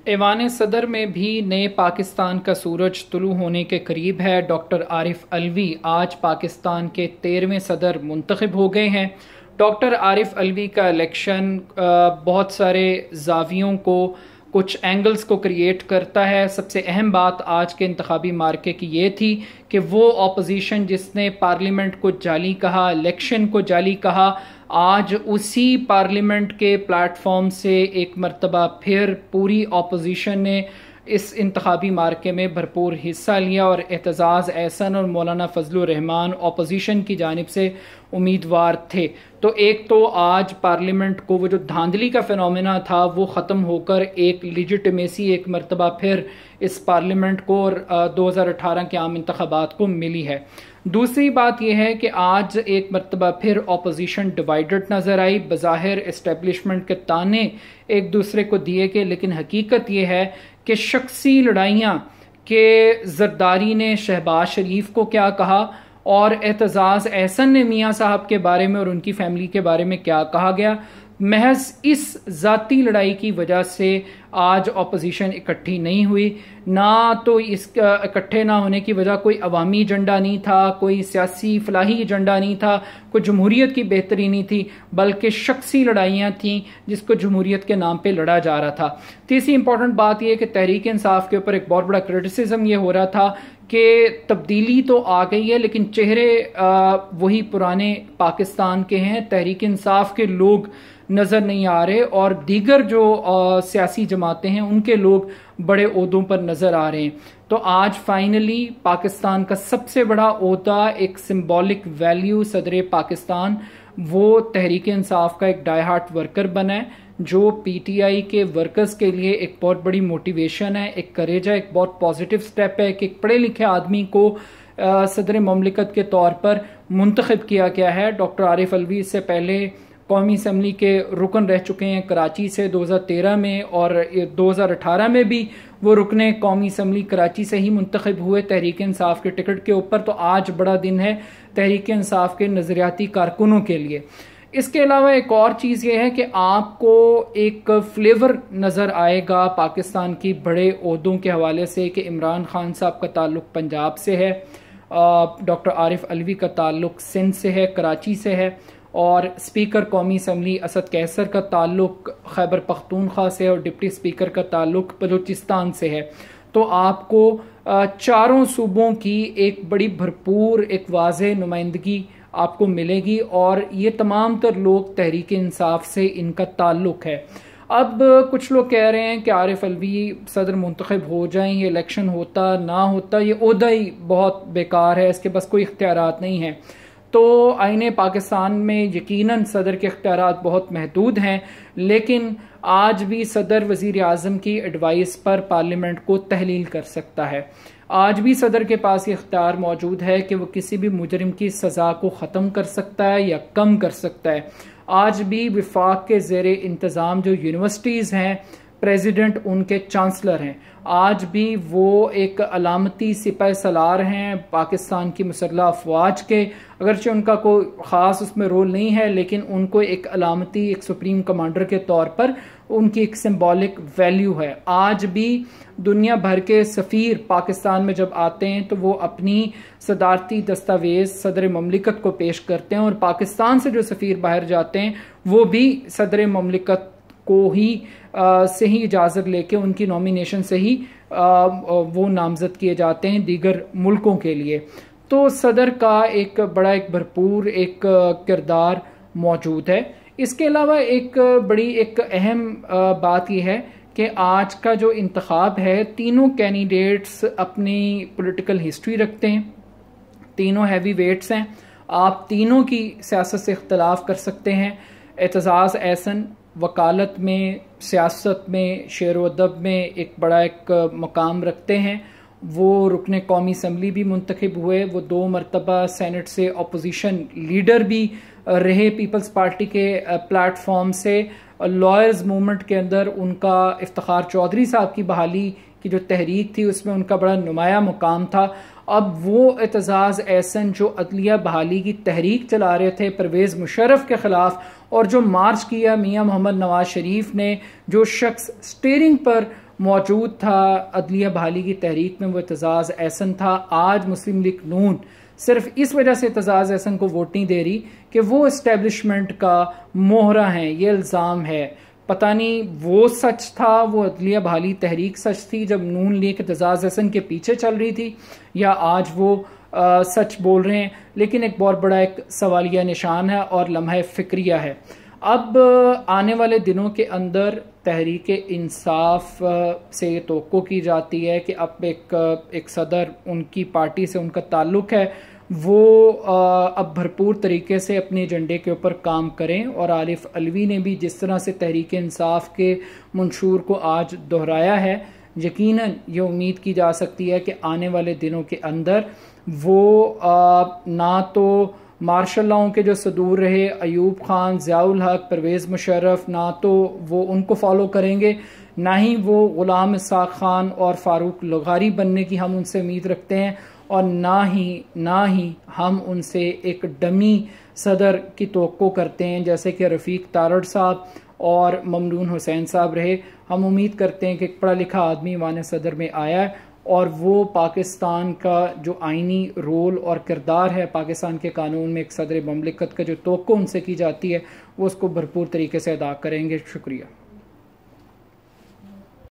ऐवान सदर में भी नए पाकिस्तान का सूरज तुलू होने के करीब है। डॉक्टर आरिफ अलवी आज पाकिस्तान के 13वें सदर मुंतखब हो गए हैं। डॉक्टर आरिफ अलवी का इलेक्शन बहुत सारे जावियों को, कुछ एंगल्स को क्रिएट करता है। सबसे अहम बात आज के इंतखाबी मार्के की ये थी कि वो ऑपोजिशन जिसने पार्लियामेंट को जाली कहा, इलेक्शन को जाली कहा, आज उसी पार्लियामेंट के प्लेटफॉर्म से एक मरतबा फिर पूरी ऑपोजिशन ने इस इंतखाबी मार्के में भरपूर हिस्सा लिया और एतजाज़ एहसन और मौलाना फजलुर रहमान ऑपोजिशन की जानिब से उम्मीदवार थे। तो एक तो आज पार्लियामेंट को वो जो धांधली का फिनोमेना था वो ख़त्म होकर एक लिजिटिमेसी एक मरतबा फिर इस पार्लियामेंट को और 2018 के आम इंतखाबात को मिली है। दूसरी बात यह है कि आज एक मरतबा फिर ऑपोजिशन डिवाइडेड नज़र आई। बज़ाहिर इस्टेब्लिशमेंट के ताने एक दूसरे को दिए गए, लेकिन हकीकत यह है कि शख्सी लड़ाइयाँ के जरदारी ने शहबाज शरीफ को क्या कहा और एतजाज़ एहसन ने मियाँ साहब के बारे में और उनकी फैमिली के बारे में क्या कहा गया, महज इस ज़ाती लड़ाई की वजह से आज ऑपोजिशन इकट्ठी नहीं हुई। ना तो इस इकट्ठे ना होने की वजह कोई अवामी एजेंडा नहीं था, कोई सियासी फलाही एजेंडा नहीं था, कोई जमहूरियत की बेहतरी नहीं थी, बल्कि शख्सी लड़ाइयाँ थीं जिसको जमहूरियत के नाम पे लड़ा जा रहा था। तीसरी इंपॉर्टेंट बात यह कि तहरीक इंसाफ के ऊपर एक बहुत बड़ा क्रिटिसिज्म ये हो रहा था कि तब्दीली तो आ गई है लेकिन चेहरे वही पुराने पाकिस्तान के हैं, तहरीक इंसाफ के लोग नज़र नहीं आ रहे और दीगर जो सियासी जमातें हैं उनके लोग बड़े ओहदों पर नज़र आ रहे हैं। तो आज फाइनली पाकिस्तान का सबसे बड़ा ओहदा, एक सिंबॉलिक वैल्यू सदर पाकिस्तान, वो तहरीक इंसाफ का एक डाई हार्ट वर्कर बना है, जो पीटीआई के वर्कर्स के लिए एक बहुत बड़ी मोटिवेशन है, एक करेज है, एक बहुत पॉजिटिव स्टेप है कि एक पढ़े लिखे आदमी को सदर ममलिकत के तौर पर मुंतखब किया गया है। डॉक्टर आरिफ अलवी इससे पहले कौमी असम्बली के रुकन रह चुके हैं कराची से 2013 में, और 2018 में भी वो रुकने कौमी असम्बली कराची से ही मुंतखब हुए तहरीक इंसाफ के टिकट के ऊपर। तो आज बड़ा दिन है तहरीक इंसाफ के नज़रियाती कारकुनों के लिए। इसके अलावा एक और चीज़ ये है कि आपको एक फ्लेवर नज़र आएगा पाकिस्तान की बड़े ओहदों के हवाले से कि इमरान खान साहब का ताल्लुक़ पंजाब से है, डॉक्टर आरिफ अलवी का ताल्लुक़ सिंध से है, कराची से है, और स्पीकर कौमी असम्बली असद कैसर का ताल्लुक़ खैबर पख्तूनख्वा से और डिप्टी स्पीकर का ताल्लुक़ बलूचिस्तान से है। तो आपको चारों सूबों की एक बड़ी भरपूर एक वाज़े नुमाइंदगी आपको मिलेगी और ये तमाम तर लोग तहरीक इंसाफ से इनका ताल्लुक़ है। अब कुछ लोग कह रहे हैं कि आरिफ अलवी सदर मुंतखब हो जाएं, ये इलेक्शन होता ना होता ये ओहदा ही बहुत बेकार है, इसके पास कोई इख्तियारात नहीं है। तो आईने पाकिस्तान में यकीनन सदर के इख्तियारात बहुत महदूद हैं, लेकिन आज भी सदर वज़ीर आज़म की एडवाइस पर पार्लियामेंट को तहलील कर सकता है। आज भी सदर के पास ये इख्तियार मौजूद है कि वो किसी भी मुजरिम की सज़ा को ख़त्म कर सकता है या कम कर सकता है। आज भी विफाक के ज़ेरे इंतज़ाम जो यूनिवर्सिटीज़ हैं, प्रेसिडेंट उनके चांसलर हैं, आज भी वो एक अलामती सिपाही सलार हैं पाकिस्तान की मुसल्लह अफवाज के। अगरचे उनका कोई ख़ास उसमें रोल नहीं है, लेकिन उनको एक अलामती, एक सुप्रीम कमांडर के तौर पर उनकी एक सिंबॉलिक वैल्यू है। आज भी दुनिया भर के सफ़ीर पाकिस्तान में जब आते हैं तो वो अपनी सदारती दस्तावेज़ सदर ममलिकत को पेश करते हैं, और पाकिस्तान से जो सफ़ीर बाहर जाते हैं वो भी सदर ममलिकत को ही से ही इजाज़त लेके उनकी नॉमिनेशन से ही वो नामजद किए जाते हैं दीगर मुल्कों के लिए। तो सदर का एक बड़ा एक भरपूर एक किरदार मौजूद है। इसके अलावा एक बड़ी एक अहम बात यह है कि आज का जो इंतखाब है, तीनों कैंडिडेट्स अपनी पॉलिटिकल हिस्ट्री रखते हैं, तीनों हैवी वेट्स हैं, आप तीनों की सियासत से इख्तलाफ कर सकते हैं। एतजाज़ एहसन वकालत में, सियासत में, शेर व अदब में एक बड़ा एक मकाम रखते हैं। वो रुकने कौमी असम्बली भी मुंतखब हुए, वो 2 मरतबा सेनेट से अपोजिशन लीडर भी रहे पीपल्स पार्टी के प्लेटफॉर्म से। लॉयर्स मूवमेंट के अंदर उनका इफ्तिखार चौधरी साहब की बहाली की जो तहरीक थी उसमें उनका बड़ा नुमाया मुकाम था। अब वो एतजाज़ एहसन जो अदलिया बहाली की तहरीक चला रहे थे परवेज़ मुशर्रफ के ख़िलाफ़, और जो मार्च किया मियाँ मोहम्मद नवाज शरीफ ने, जो शख्स स्टीयरिंग पर मौजूद था। अदलिया बहाली की तहरीक में वो एतजाज़ एहसन था। आज मुस्लिम लीग नून सिर्फ इस वजह से एतजाज़ एहसन को वोट नहीं दे रही कि वो इस्टेब्लिशमेंट का मोहरा है, ये इल्ज़ाम है। पता नहीं वो सच था, वो अदलिया बहाली तहरीक सच थी जब नून लीग एतजाज़ एहसन के पीछे चल रही थी, या आज वो सच बोल रहे हैं। लेकिन एक बहुत बड़ा एक सवालिया निशान है और लम्हा फिक्रिया है। अब आने वाले दिनों के अंदर तहरीक इंसाफ से तवक्को की जाती है कि अब एक सदर, उनकी पार्टी से उनका ताल्लुक है, वो अब भरपूर तरीके से अपने एजेंडे के ऊपर काम करें। और आरिफ अलवी ने भी जिस तरह से तहरीक इंसाफ के मंशूर को आज दोहराया है, यकीनन ये उम्मीद की जा सकती है कि आने वाले दिनों के अंदर वो ना तो मार्शल लॉ के जो सदूर रहे अयूब खान, ज़ियाउल हक, परवेज़ मुशर्रफ, ना तो वो उनको फॉलो करेंगे, ना ही वो गुलाम इसाक खान और फारूक लगारी बनने की हम उनसे उम्मीद रखते हैं, और ना ही हम उनसे एक डमी सदर की तवक्को करते हैं जैसे कि रफ़ीक तारड़ साहब और ममनून हुसैन साहब रहे। हम उम्मीद करते हैं कि एक पढ़ा लिखा आदमी ईवान सदर में आया है और वो पाकिस्तान का जो आइनी रोल और किरदार है, पाकिस्तान के कानून में एक सदर ममलिकत का जो तवक्को उनसे की जाती है, वो उसको भरपूर तरीके से अदा करेंगे। शुक्रिया।